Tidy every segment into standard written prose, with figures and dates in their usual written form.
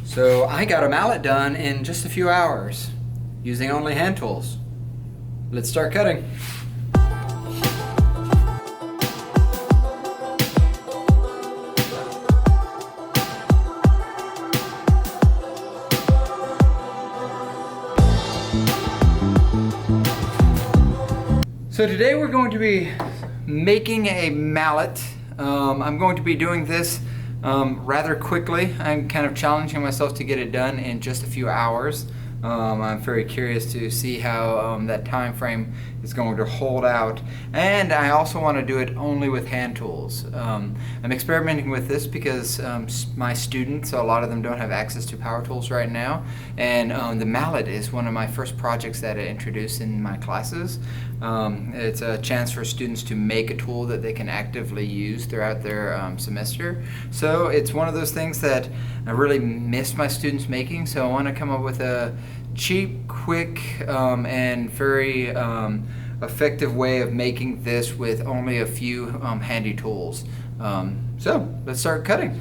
So I got a mallet done in just a few hours using only hand tools. Let's start cutting. So today we're going to be making a mallet. I'm going to be doing this rather quickly. I'm kind of challenging myself to get it done in just a few hours. I'm very curious to see how that time frame is going to hold out, and I also want to do it only with hand tools. I'm experimenting with this because my students, a lot of them don't have access to power tools right now, and the mallet is one of my first projects that I introduced in my classes. It's a chance for students to make a tool that they can actively use throughout their semester. So it's one of those things that I really miss my students making, so I want to come up with a cheap, quick, and very effective way of making this with only a few handy tools. So let's start cutting.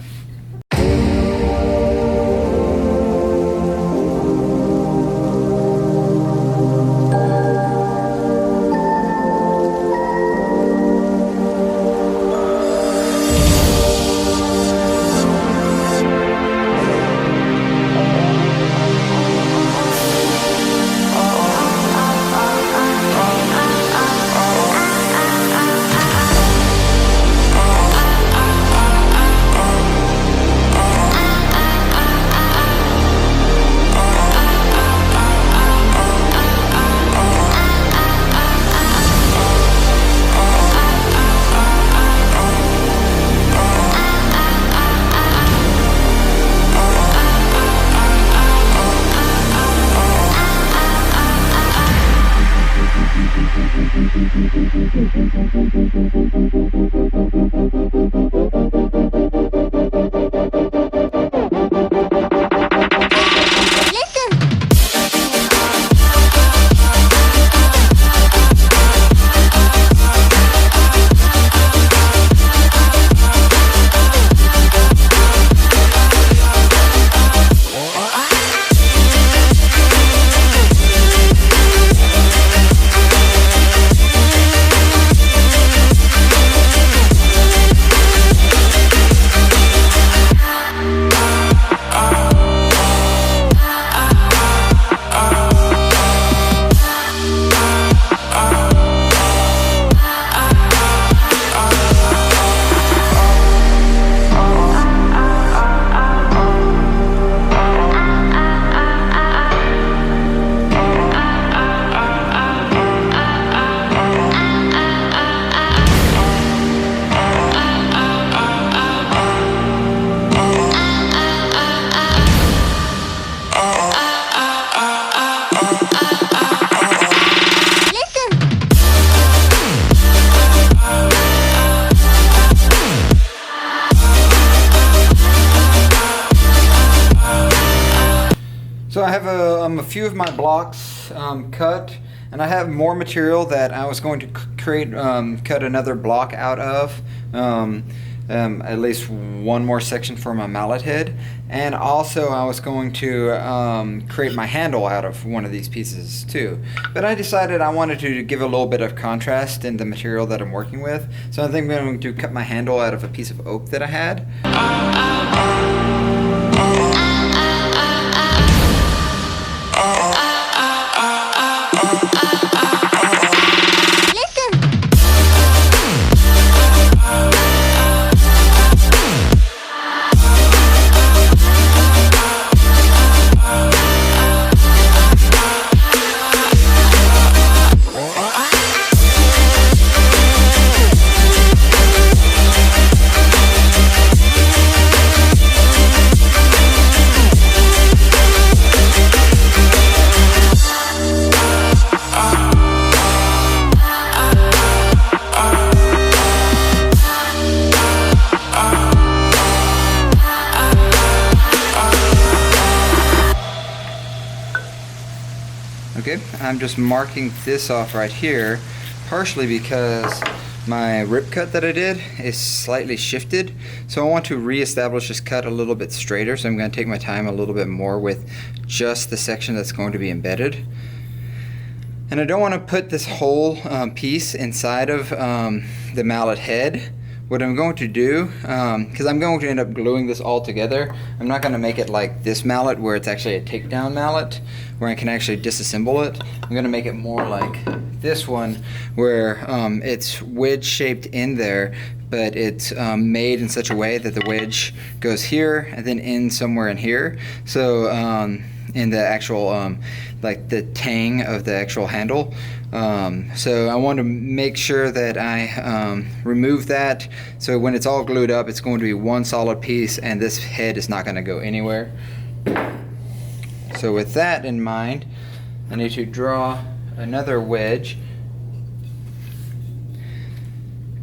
So I have a few of my blocks cut, and I have more material that I was going to cut another block out of, at least one more section for my mallet head, and also I was going to create my handle out of one of these pieces too. But I decided I wanted to give a little bit of contrast in the material that I'm working with, so I think I'm going to cut my handle out of a piece of oak that I had. Okay, I'm just marking this off right here, partially because my rip cut that I did is slightly shifted, so I want to reestablish this cut a little bit straighter, so I'm going to take my time a little bit more with just the section that's going to be embedded. And I don't want to put this whole piece inside of the mallet head. What I'm going to do, because I'm going to end up gluing this all together, I'm not going to make it like this mallet where it's actually a takedown mallet where I can actually disassemble it. I'm going to make it more like this one where it's wedge shaped in there, but it's made in such a way that the wedge goes here and then in somewhere in here. So in the actual like the tang of the actual handle. So I want to make sure that I remove that, so when it's all glued up it's going to be one solid piece and this head is not going to go anywhere. So with that in mind, I need to draw another wedge,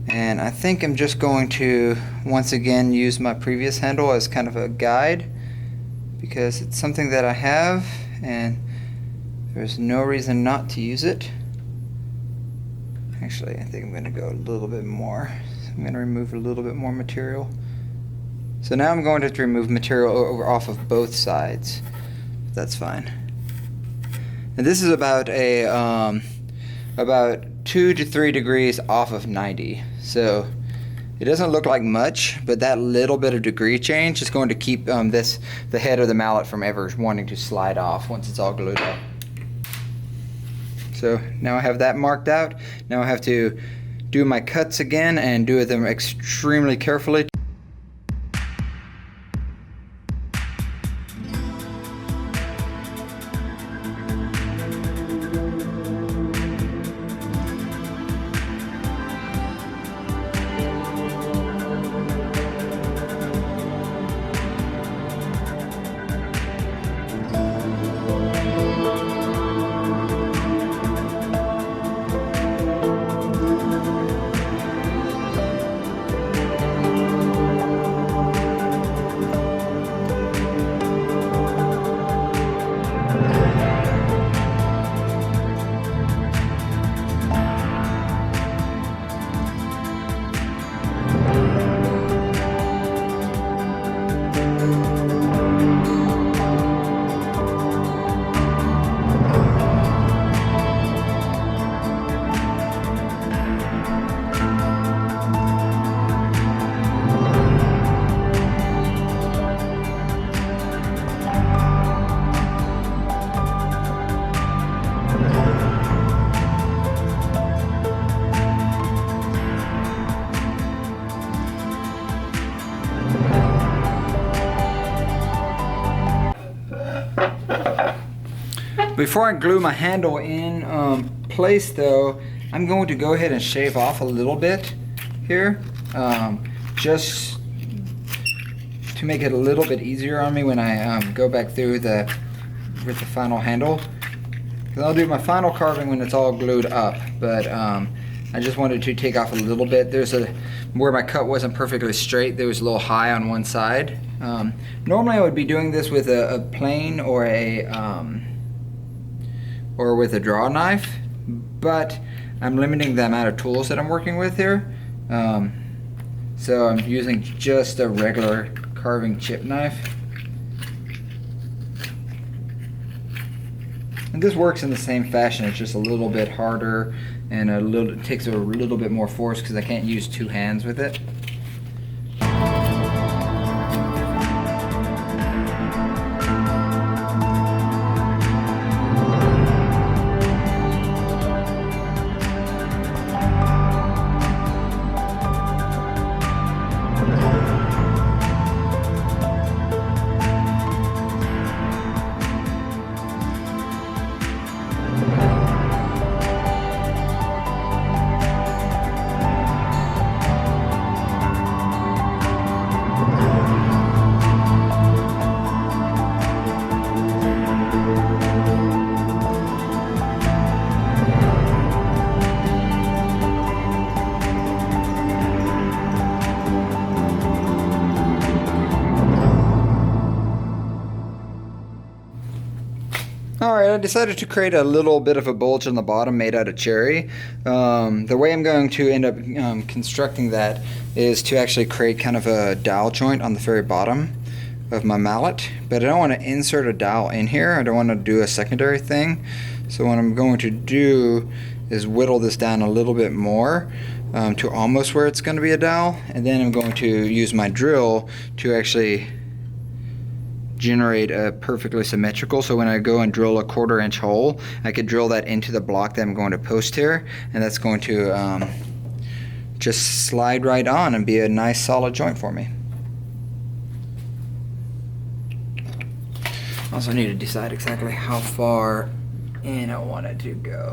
and I think I'm just going to once again use my previous handle as kind of a guide, because it's something that I have and there's no reason not to use it. Actually, I think I'm going to go a little bit more. I'm going to remove a little bit more material. So now I'm going to have to remove material off of both sides. That's fine. And this is about a about 2 to 3 degrees off of 90. So it doesn't look like much, but that little bit of degree change is going to keep the head of the mallet from ever wanting to slide off once it's all glued up. So now I have that marked out. Now I have to do my cuts again and do them extremely carefully. Before I glue my handle in place though, I'm going to go ahead and shave off a little bit here, just to make it a little bit easier on me when I go back through with the final handle. Because I'll do my final carving when it's all glued up, but I just wanted to take off a little bit. There's where my cut wasn't perfectly straight, there was a little high on one side. Normally I would be doing this with a plane or with a draw knife, but I'm limiting the amount of tools that I'm working with here. So I'm using just a regular carving chip knife. And this works in the same fashion, it's just a little bit harder and it takes a little bit more force because I can't use two hands with it. Alright, I decided to create a little bit of a bulge on the bottom made out of cherry. The way I'm going to end up constructing that is to actually create kind of a dowel joint on the very bottom of my mallet, but I don't want to insert a dowel in here. I don't want to do a secondary thing. So what I'm going to do is whittle this down a little bit more to almost where it's going to be a dowel, and then I'm going to use my drill to actually generate a perfectly symmetrical, so when I go and drill a 1/4 inch hole, I could drill that into the block that I'm going to post here, and that's going to just slide right on and be a nice solid joint for me. Also need to decide exactly how far in I want it to go.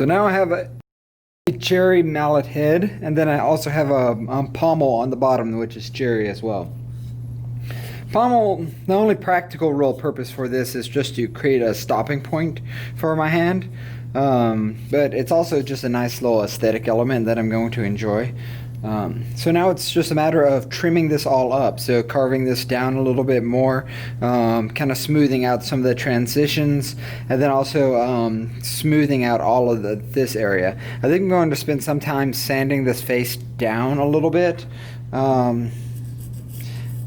So now I have a cherry mallet head, and then I also have a pommel on the bottom, which is cherry as well. Pommel, the only practical real purpose for this is just to create a stopping point for my hand, but it's also just a nice little aesthetic element that I'm going to enjoy. So now it's just a matter of trimming this all up, so carving this down a little bit more, kind of smoothing out some of the transitions, and then also smoothing out all of this area. I think I'm going to spend some time sanding this face down a little bit. I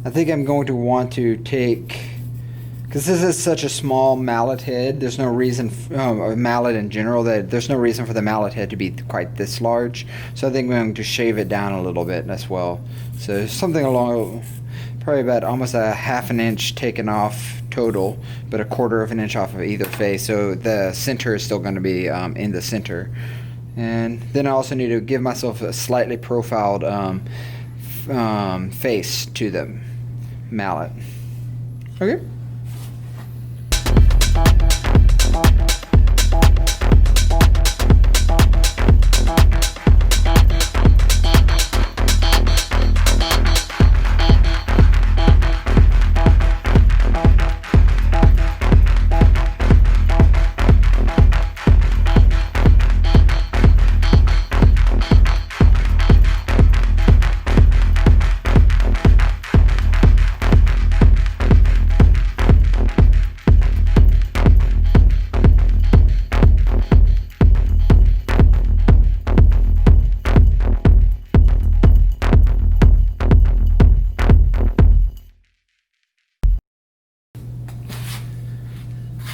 think I'm going to want to take, because this is such a small mallet head, there's no reason, a mallet in general, that there's no reason for the mallet head to be quite this large. So I think I'm going to shave it down a little bit as well. So something along, probably about almost a ½ an inch taken off total, but a £1/4 of an inch off of either face. So the center is still going to be in the center. And then I also need to give myself a slightly profiled face to the mallet. Okay.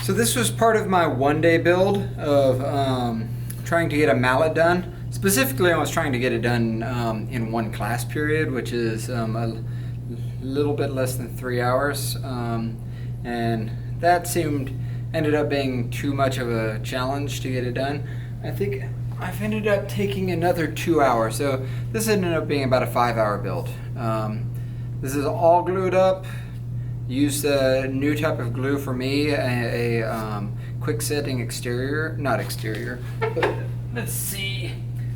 So this was part of my one-day build of trying to get a mallet done. Specifically, I was trying to get it done in one class period, which is a little bit less than 3 hours. And that ended up being too much of a challenge to get it done. I think I've ended up taking another 2 hours. So this ended up being about a 5-hour build. This is all glued up. Used a new type of glue for me, a quick setting exterior, not exterior, but let's see,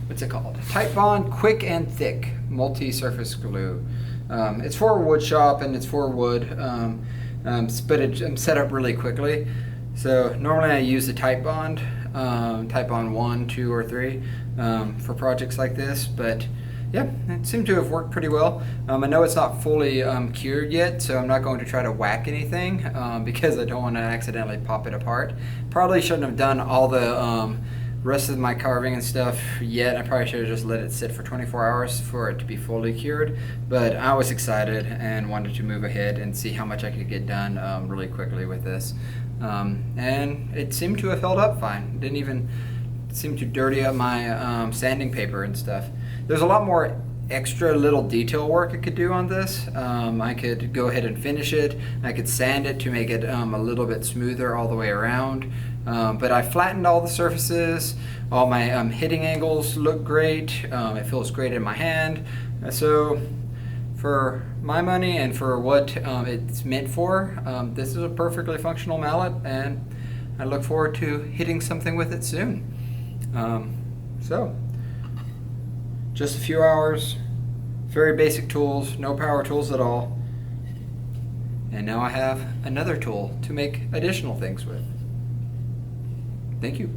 what's it called? Titebond Quick and Thick multi-surface glue. It's for a wood shop and it's for wood, but it's set up really quickly. So normally I use the Titebond, Titebond 1, 2, or 3 for projects like this, but yeah, it seemed to have worked pretty well. I know it's not fully cured yet, so I'm not going to try to whack anything because I don't want to accidentally pop it apart. Probably shouldn't have done all the rest of my carving and stuff yet. I probably should have just let it sit for 24 hours for it to be fully cured, but I was excited and wanted to move ahead and see how much I could get done really quickly with this. And it seemed to have held up fine. Didn't even seem to dirty up my sanding paper and stuff. There's a lot more extra little detail work I could do on this. I could go ahead and finish it. I could sand it to make it a little bit smoother all the way around. But I flattened all the surfaces. All my hitting angles look great. It feels great in my hand. So for my money and for what it's meant for, this is a perfectly functional mallet, and I look forward to hitting something with it soon. So just a few hours, very basic tools, no power tools at all. And now I have another tool to make additional things with. Thank you.